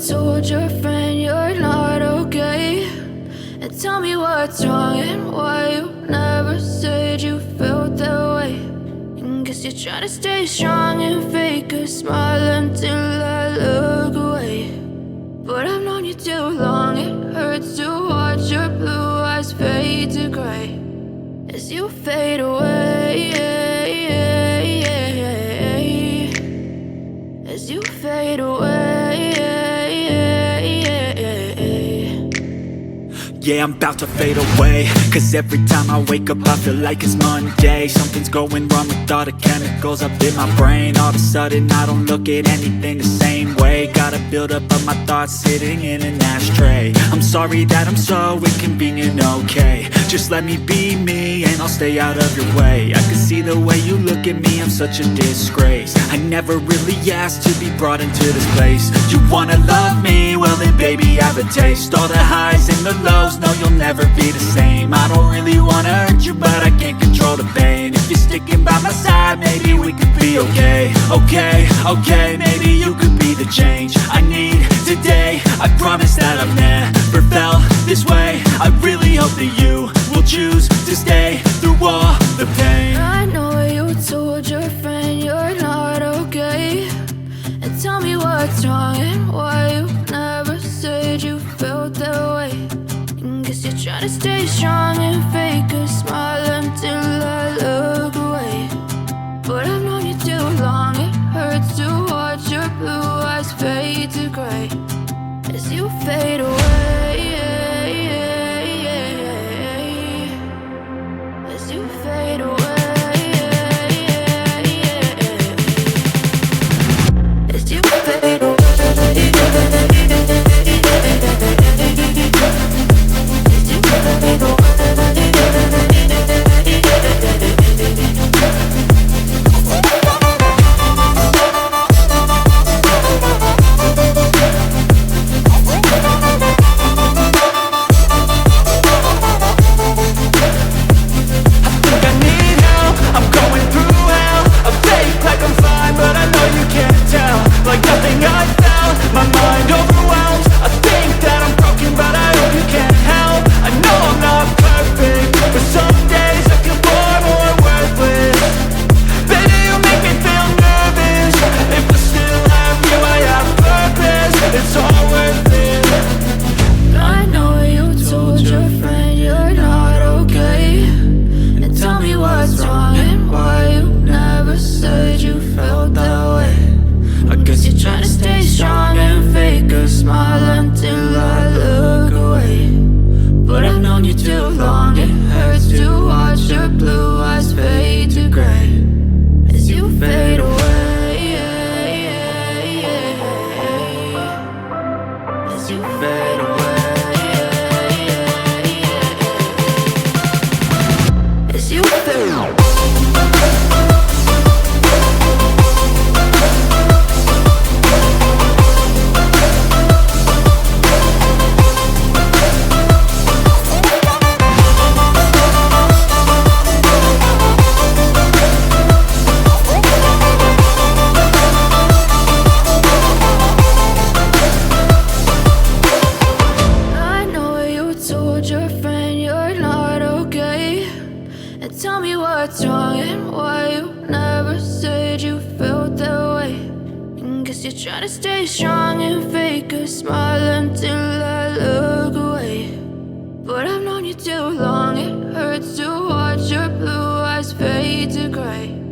told your friend you're not okay, and tell me what's wrong and why you never said you felt that way. And guess you're trying to stay strong and fake a smile until I look away. But I've known you too long, it hurts to watch your blue eyes fade to gray as you fade away, as you fade away. Yeah, I'm about to fade away, cause every time I wake up I feel like it's Monday. Something's going wrong with all the chemicals up in my brain. All of a sudden I don't look at anything the same way. Got a buildup of my thoughts sitting in an ashtray. I'm sorry that I'm so inconvenient, okay. Just let me be me and I'll stay out of your way. I can see the way you look at me, I'm such a disgrace. I never really asked to be brought into this place. You wanna love me? Well then baby I have a taste. All the highs and the lows, no, you'll never be the same. I don't really wanna hurt you, but I can't control the pain. If you're sticking by my side, maybe we could be okay. Okay, maybe you could be the change I need today. I promise that I've never felt this way. I really hope that you will choose to stay through all the pain. I know you told your friend you're not okay, and tell me what's wrong and why you never said you felt that way. Guess you're trying to stay strong and fake a smile until I look away. But I've known you too long, it hurts to watch your blue eyes fade to gray as you fade away. fade away. As you fade. Your friend you're not okay, and tell me what's wrong and why you never said you felt that way. And guess you're trying to stay strong and fake a smile until I look away. But I've known you too long, it hurts to watch your blue eyes fade to gray.